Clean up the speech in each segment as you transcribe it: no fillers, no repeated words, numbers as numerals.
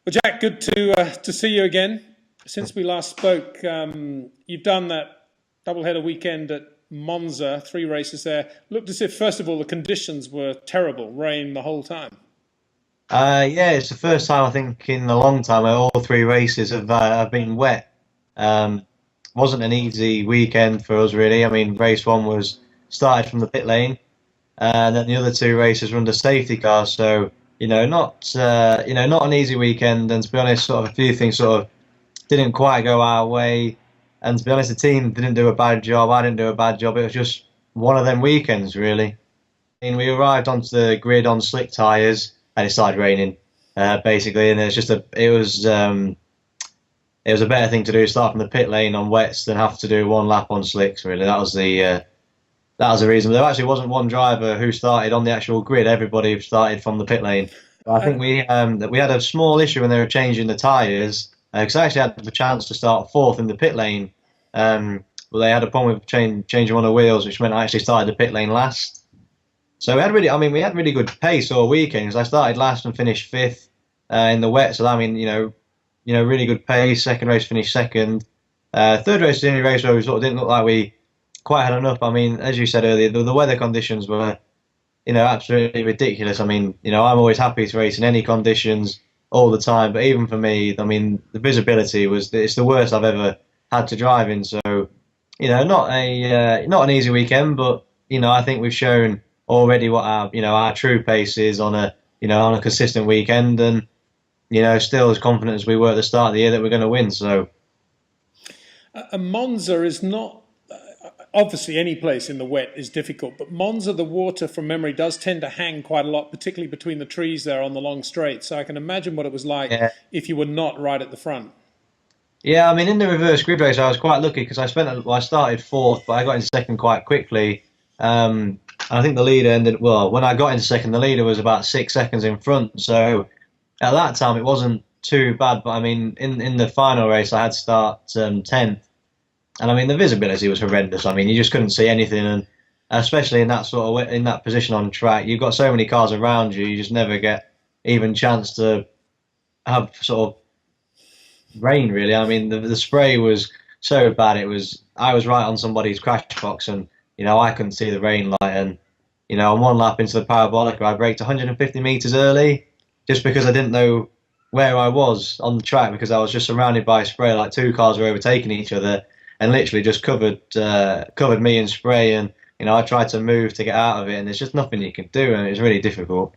Well, Jack, good to see you again. Since we last spoke, you've done that doubleheader weekend at Monza, 3 races there. Looked as if, first of all, the conditions were terrible, rain the whole time. Yeah, it's the first time I think in a long time where all 3 races have been wet. Um, wasn't an easy weekend for us really. I mean, race one was started from the pit lane, and then the other 2 races were under safety cars. So not an easy weekend. And to be honest, sort of a few things sort of didn't quite go our way. And to be honest, the team didn't do a bad job. I didn't do a bad job. It was just one of them weekends really. And we arrived onto the grid on slick tyres, and it started raining, basically. And it was a better thing to do start from the pit lane on wets than have to do one lap on slicks. Really, that was the reason. There actually wasn't one driver who started on the actual grid. Everybody started from the pit lane. I think we had a small issue when they were changing the tyres, because I actually had the chance to start fourth in the pit lane. But they had a problem with changing one of the wheels, which meant I actually started the pit lane last. So we had really good pace all weekend. 'Cause I started last and finished fifth in the wet. So really good pace. Second race finished second. Third race was the only race where we sort of didn't look like we quite had enough. I mean, as you said earlier, the weather conditions were, absolutely ridiculous. I mean, I'm always happy to race in any conditions all the time. But even for me, I mean, the visibility it's the worst I've ever had to drive in. So, not an easy weekend, but I think we've shown already what our true pace is on a consistent weekend, and still as confident as we were at the start of the year that we're going to win. So Monza is not obviously any place in the wet is difficult, but Monza, the water from memory does tend to hang quite a lot, particularly between the trees there on the long straight. So I can imagine what it was like if you were not right at the front. yeah, I mean, in the reverse grid race, I was quite lucky because I started fourth, but I got into second quite quickly. I think the leader when I got into second, the leader was about 6 seconds in front. So at that time, it wasn't too bad. But I mean, in the final race, I had to start 10th. And I mean, the visibility was horrendous. I mean, you just couldn't see anything. And especially in that position on track, you've got so many cars around you, you just never get even chance to have sort of rain, really. I mean, the spray was so bad. I was right on somebody's crash box, and I couldn't see the rain light. And on one lap into the parabolic, I braked 150 meters early just because I didn't know where I was on the track, because I was just surrounded by spray. Like 2 cars were overtaking each other and literally just covered me in spray. And I tried to move to get out of it, and there's just nothing you can do, and it was really difficult.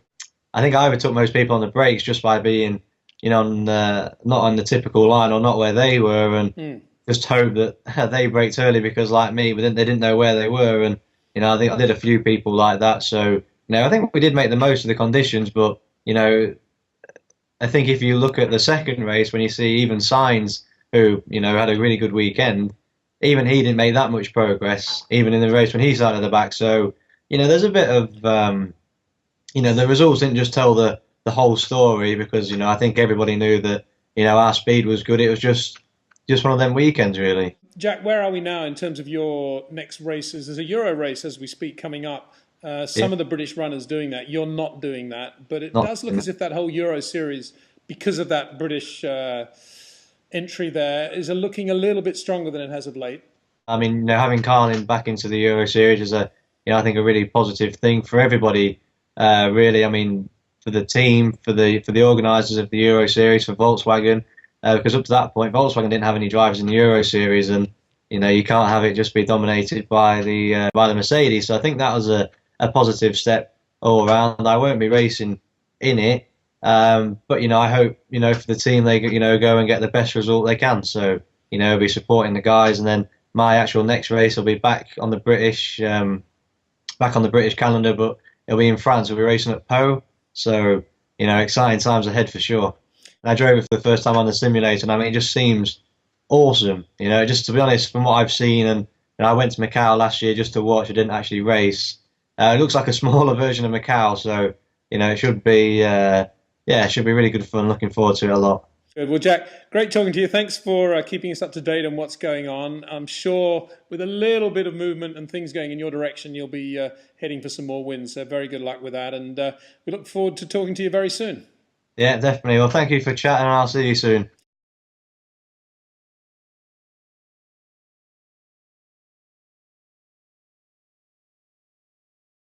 I think I overtook most people on the brakes just by being not on the typical line or not where they were, and just hope that they braked early, because like me, but they didn't know where they were. And I think I did a few people like that. So I think we did make the most of the conditions. But I think if you look at the second race, when you see even Sainz, who had a really good weekend, even he didn't make that much progress, even in the race when he started at the back. So there's a bit of the results didn't just tell the whole story, because I think everybody knew that our speed was good. It was just one of them weekends, really. Jack, where are we now in terms of your next races? There's a Euro race as we speak coming up. Some of the British runners doing that. You're not doing that, but it does look as if that whole Euro series, because of that British entry there, is looking a little bit stronger than it has of late. I mean, having Carlin back into the Euro series is I think a really positive thing for everybody. Really, I mean, for the team, for the organisers of the Euro series, for Volkswagen. Because up to that point, Volkswagen didn't have any drivers in the Euro Series, and you can't have it just be dominated by the Mercedes. So I think that was a positive step all around. I won't be racing in it, but I hope for the team they go and get the best result they can. So I'll be supporting the guys, and then my actual next race will be back on the British calendar, but it'll be in France. We'll be racing at Pau. So exciting times ahead for sure. I drove it for the first time on the simulator, and I mean, it just seems awesome. Just to be honest, from what I've seen, and I went to Macau last year just to watch. I didn't actually race. It looks like a smaller version of Macau, so it should be, it should be really good fun. Looking forward to it a lot. Good. Well, Jack, great talking to you. Thanks for keeping us up to date on what's going on. I'm sure with a little bit of movement and things going in your direction, you'll be heading for some more wins. So very good luck with that, and we look forward to talking to you very soon. Yeah, definitely. Well, thank you for chatting, and I'll see you soon.